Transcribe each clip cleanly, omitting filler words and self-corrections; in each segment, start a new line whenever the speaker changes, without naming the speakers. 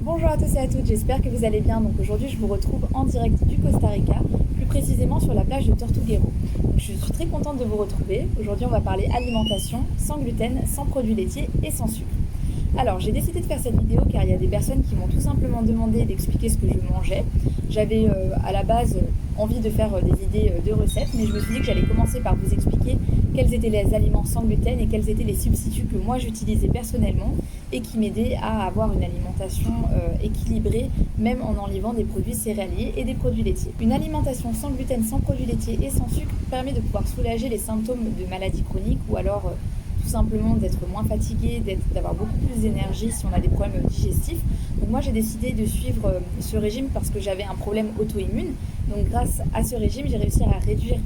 Bonjour à tous et à toutes, j'espère que vous allez bien. Donc aujourd'hui je vous retrouve en direct du Costa Rica, plus précisément sur la plage de Tortuguero. Je suis très contente de vous retrouver. Aujourd'hui on va parler alimentation, sans gluten, sans produits laitiers et sans sucre. Alors j'ai décidé de faire cette vidéo car il y a des personnes qui m'ont tout simplement demandé d'expliquer ce que je mangeais. J'avais à la base envie de faire des idées de recettes, mais je me suis dit que j'allais commencer par vous expliquer quels étaient les aliments sans gluten et quels étaient les substituts que moi j'utilisais personnellement et qui m'aidaient à avoir une alimentation équilibrée, même en enlevant des produits céréaliers et des produits laitiers. Une alimentation sans gluten, sans produits laitiers et sans sucre permet de pouvoir soulager les symptômes de maladies chroniques ou alors tout simplement d'être moins fatigué, d'avoir beaucoup plus d'énergie si on a des problèmes digestifs. Donc moi j'ai décidé de suivre ce régime parce que j'avais un problème auto-immune. Donc grâce à ce régime, j'ai réussi à réduire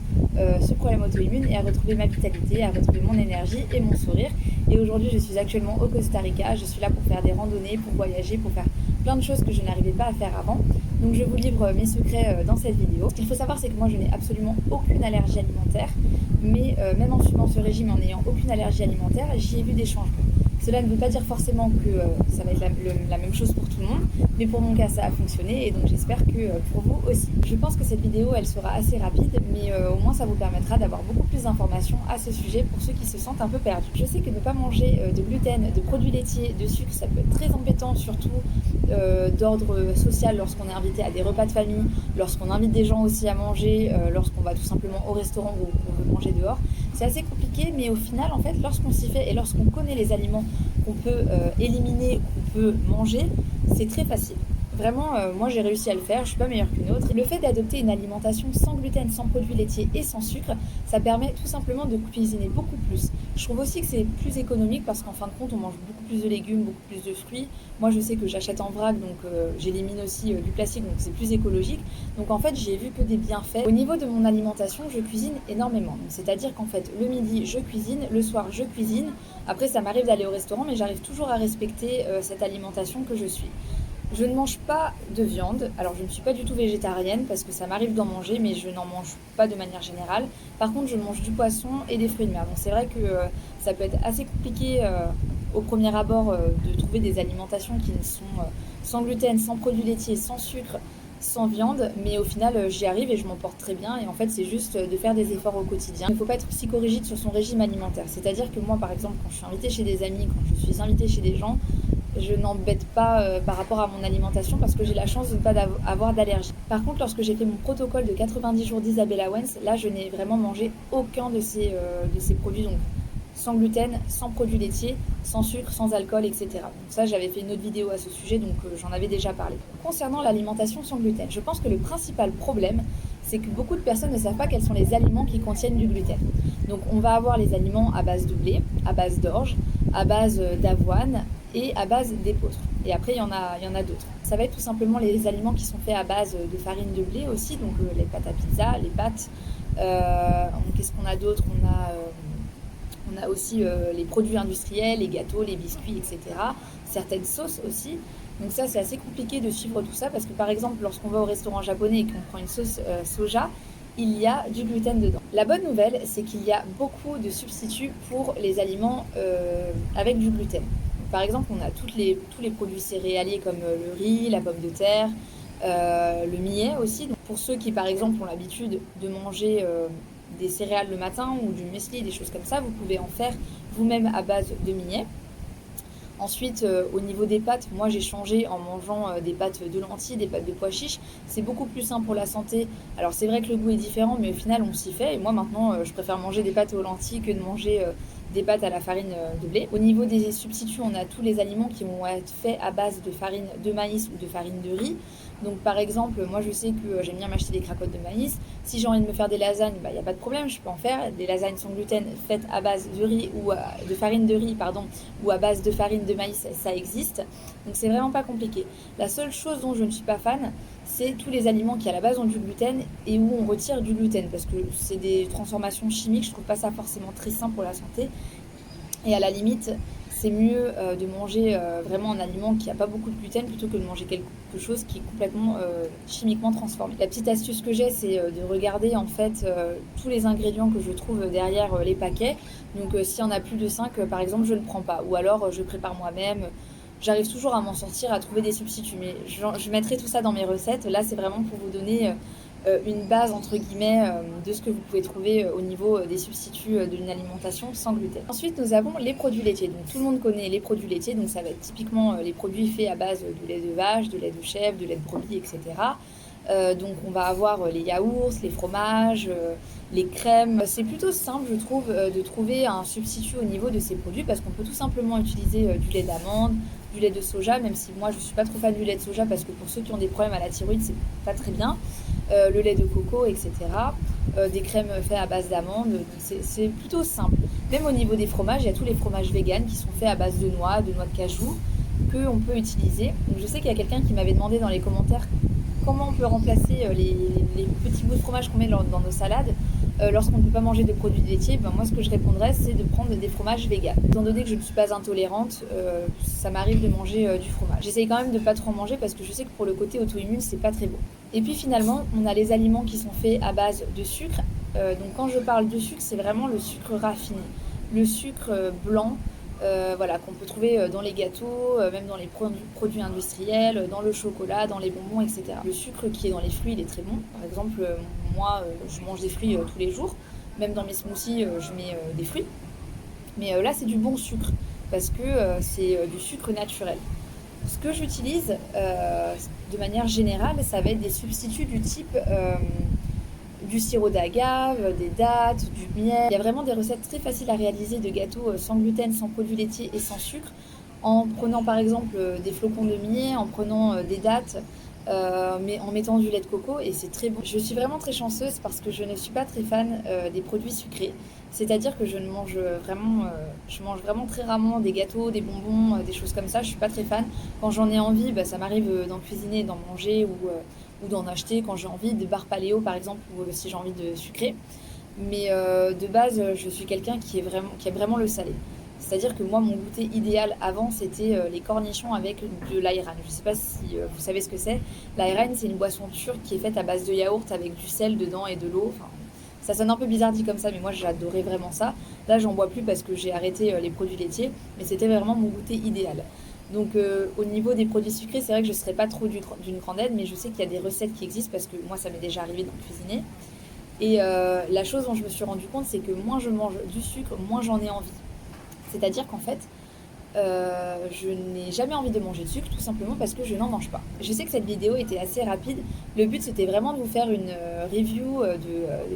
ce problème auto-immune et à retrouver ma vitalité, à retrouver mon énergie et mon sourire. Et aujourd'hui, je suis actuellement au Costa Rica. Je suis là pour faire des randonnées, pour voyager, pour faire plein de choses que je n'arrivais pas à faire avant. Donc je vous livre mes secrets dans cette vidéo. Ce qu'il faut savoir, c'est que moi, je n'ai absolument aucune allergie alimentaire. Mais même en suivant ce régime et en n'ayant aucune allergie alimentaire, j'y ai vu des changements. Cela ne veut pas dire forcément que ça va être la même chose pour tout le monde, mais pour mon cas ça a fonctionné et donc j'espère que pour vous aussi. Je pense que cette vidéo elle sera assez rapide, mais au moins ça vous permettra d'avoir beaucoup plus d'informations à ce sujet pour ceux qui se sentent un peu perdus. Je sais que ne pas manger de gluten, de produits laitiers, de sucre, ça peut être très embêtant, surtout d'ordre social lorsqu'on est invité à des repas de famille, lorsqu'on invite des gens aussi à manger, lorsqu'on va tout simplement au restaurant ou qu'on veut manger dehors. C'est assez compliqué, mais au final, en fait, lorsqu'on s'y fait et lorsqu'on connaît les aliments qu'on peut éliminer, qu'on peut manger, c'est très facile. Vraiment, moi j'ai réussi à le faire, je suis pas meilleure qu'une autre. Le fait d'adopter une alimentation sans gluten, sans produits laitiers et sans sucre, ça permet tout simplement de cuisiner beaucoup plus. Je trouve aussi que c'est plus économique parce qu'en fin de compte, on mange beaucoup plus de légumes, beaucoup plus de fruits. Moi je sais que j'achète en vrac, donc j'élimine aussi du plastique, donc c'est plus écologique. Donc en fait, j'ai vu que des bienfaits. Au niveau de mon alimentation, je cuisine énormément. C'est-à-dire qu'en fait, le midi, je cuisine, le soir, je cuisine. Après, ça m'arrive d'aller au restaurant, mais j'arrive toujours à respecter cette alimentation que je suis. Je ne mange pas de viande, alors je ne suis pas du tout végétarienne parce que ça m'arrive d'en manger mais je n'en mange pas de manière générale. Par contre je mange du poisson et des fruits de mer. Donc c'est vrai que ça peut être assez compliqué au premier abord de trouver des alimentations qui ne sont sans gluten, sans produits laitiers, sans sucre, sans viande, mais au final j'y arrive et je m'en porte très bien et en fait c'est juste de faire des efforts au quotidien. Il ne faut pas être psychorigide sur son régime alimentaire, c'est-à-dire que moi par exemple quand je suis invitée chez des amis, quand je suis invitée chez des gens, je n'embête pas par rapport à mon alimentation parce que j'ai la chance de ne pas avoir d'allergie. Par contre, lorsque j'ai fait mon protocole de 90 jours d'Isabella Wens, là je n'ai vraiment mangé aucun de ces produits, donc sans gluten, sans produits laitiers, sans sucre, sans alcool, etc. Donc ça, j'avais fait une autre vidéo à ce sujet, donc j'en avais déjà parlé. Concernant l'alimentation sans gluten, je pense que le principal problème, c'est que beaucoup de personnes ne savent pas quels sont les aliments qui contiennent du gluten. Donc on va avoir les aliments à base de blé, à base d'orge, à base d'avoine et à base d'épeautre. Et après, il y en a d'autres. Ça va être tout simplement les aliments qui sont faits à base de farine de blé aussi, donc les pâtes à pizza, les pâtes. Qu'est-ce qu'on a d'autre ? On a aussi les produits industriels, les gâteaux, les biscuits, etc. Certaines sauces aussi. Donc ça, c'est assez compliqué de suivre tout ça parce que par exemple, lorsqu'on va au restaurant japonais et qu'on prend une sauce soja, il y a du gluten dedans. La bonne nouvelle, c'est qu'il y a beaucoup de substituts pour les aliments avec du gluten. Par exemple, on a tous les produits céréaliers comme le riz, la pomme de terre, le millet aussi. Donc pour ceux qui, par exemple, ont l'habitude de manger des céréales le matin ou du muesli, des choses comme ça, vous pouvez en faire vous-même à base de millet. Ensuite, au niveau des pâtes, moi j'ai changé en mangeant des pâtes de lentilles, des pâtes de pois chiches. C'est beaucoup plus sain pour la santé. Alors c'est vrai que le goût est différent, mais au final on s'y fait. Et moi maintenant, je préfère manger des pâtes aux lentilles que de manger des pâtes à la farine de blé. Au niveau des substituts, on a tous les aliments qui vont être faits à base de farine de maïs ou de farine de riz. Donc par exemple, moi je sais que j'aime bien m'acheter des cracottes de maïs. Si j'ai envie de me faire des lasagnes, il n'y a pas de problème, je peux en faire. Des lasagnes sans gluten faites à base de riz ou de farine de riz, ou à base de farine de maïs, ça existe. Donc c'est vraiment pas compliqué. La seule chose dont je ne suis pas fan, c'est tous les aliments qui à la base ont du gluten et où on retire du gluten parce que c'est des transformations chimiques, je trouve pas ça forcément très sain pour la santé. Et à la limite, c'est mieux de manger vraiment un aliment qui n'a pas beaucoup de gluten plutôt que de manger quelque chose qui est complètement chimiquement transformé. La petite astuce que j'ai, c'est de regarder en fait tous les ingrédients que je trouve derrière les paquets. Donc s'il y en a plus de 5, par exemple, je ne le prends pas. Ou alors je prépare moi-même. j'arrive toujours à m'en sortir, à trouver des substituts. Mais je mettrai tout ça dans mes recettes. Là, c'est vraiment pour vous donner une base, entre guillemets, de ce que vous pouvez trouver au niveau des substituts d'une alimentation sans gluten. Ensuite, nous avons les produits laitiers. Donc, tout le monde connaît les produits laitiers. Donc, ça va être typiquement les produits faits à base de lait de vache, de lait de chèvre, de lait de brebis, etc. Donc on va avoir les yaourts, les fromages, les crèmes. C'est plutôt simple, je trouve, de trouver un substitut au niveau de ces produits parce qu'on peut tout simplement utiliser du lait d'amande, du lait de soja, même si moi je suis pas trop fan du lait de soja parce que pour ceux qui ont des problèmes à la thyroïde, c'est pas très bien. Le lait de coco, etc. Des crèmes faites à base d'amande, c'est plutôt simple. Même au niveau des fromages, il y a tous les fromages véganes qui sont faits à base de noix de cajou, qu'on peut utiliser. Donc je sais qu'il y a quelqu'un qui m'avait demandé dans les commentaires comment on peut remplacer les petits bouts de fromage qu'on met dans nos salades lorsqu'on ne peut pas manger de produits laitiers. Moi, ce que je répondrais, c'est de prendre des fromages véganes. Étant donné que je ne suis pas intolérante, ça m'arrive de manger du fromage. J'essaye quand même de ne pas trop en manger parce que je sais que pour le côté auto-immune, c'est pas très bon. Et puis finalement, on a les aliments qui sont faits à base de sucre. Donc quand je parle de sucre, c'est vraiment le sucre raffiné, le sucre blanc. Voilà, qu'on peut trouver dans les gâteaux, même dans les produits industriels, dans le chocolat, dans les bonbons, etc. Le sucre qui est dans les fruits, il est très bon. Par exemple, moi, je mange des fruits tous les jours. Même dans mes smoothies, je mets des fruits. Mais là, c'est du bon sucre parce que c'est du sucre naturel. Ce que j'utilise de manière générale, ça va être des substituts du type du sirop d'agave, des dattes, du miel. Il y a vraiment des recettes très faciles à réaliser de gâteaux sans gluten, sans produits laitiers et sans sucre, en prenant par exemple des flocons de millet, en prenant des dattes, mais en mettant du lait de coco, et c'est très bon. Je suis vraiment très chanceuse parce que je ne suis pas très fan des produits sucrés. C'est-à-dire que je mange vraiment très rarement des gâteaux, des bonbons, des choses comme ça. Je suis pas très fan. Quand j'en ai envie, ça m'arrive d'en cuisiner, d'en manger ou d'en acheter quand j'ai envie, de barres paléo par exemple, ou si j'ai envie de sucrer. Mais de base, je suis quelqu'un qui aime vraiment le salé. C'est-à-dire que moi, mon goûter idéal avant, c'était les cornichons avec de l'ayran. Je ne sais pas si vous savez ce que c'est. L'ayran, c'est une boisson turque qui est faite à base de yaourt avec du sel dedans et de l'eau. Enfin, ça sonne un peu bizarre dit comme ça, mais moi, j'adorais vraiment ça. Là, j'en bois plus parce que j'ai arrêté les produits laitiers, mais c'était vraiment mon goûter idéal. Donc au niveau des produits sucrés, c'est vrai que je ne serais pas trop d'une grande aide, mais je sais qu'il y a des recettes qui existent parce que moi, ça m'est déjà arrivé d'en cuisiner. Et la chose dont je me suis rendu compte, c'est que moins je mange du sucre, moins j'en ai envie. C'est-à-dire qu'en fait, je n'ai jamais envie de manger de sucre tout simplement parce que je n'en mange pas. Je sais que cette vidéo était assez rapide. Le but c'était vraiment de vous faire une review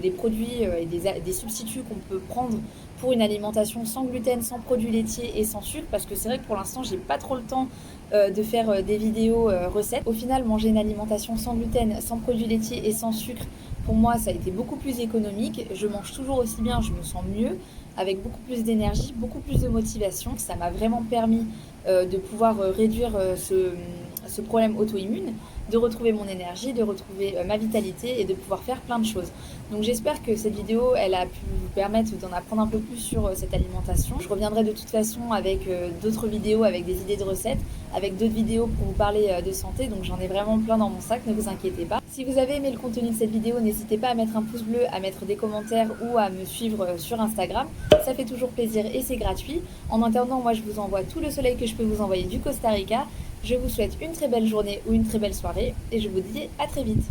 des produits et des substituts qu'on peut prendre pour une alimentation sans gluten, sans produits laitiers et sans sucre parce que c'est vrai que pour l'instant j'ai pas trop le temps de faire des vidéos recettes. Au final, manger une alimentation sans gluten, sans produits laitiers et sans sucre, pour moi ça a été beaucoup plus économique. Je mange toujours aussi bien, je me sens mieux, avec beaucoup plus d'énergie, beaucoup plus de motivation. Ça m'a vraiment permis de pouvoir réduire ce problème auto-immune, de retrouver mon énergie, de retrouver ma vitalité et de pouvoir faire plein de choses. Donc j'espère que cette vidéo, elle a pu vous permettre d'en apprendre un peu plus sur cette alimentation. Je reviendrai de toute façon avec d'autres vidéos, avec des idées de recettes, avec d'autres vidéos pour vous parler de santé. Donc j'en ai vraiment plein dans mon sac, ne vous inquiétez pas. Si vous avez aimé le contenu de cette vidéo, n'hésitez pas à mettre un pouce bleu, à mettre des commentaires ou à me suivre sur Instagram. Ça fait toujours plaisir et c'est gratuit. En attendant, moi je vous envoie tout le soleil que je peux vous envoyer du Costa Rica. Je vous souhaite une très belle journée ou une très belle soirée et je vous dis à très vite.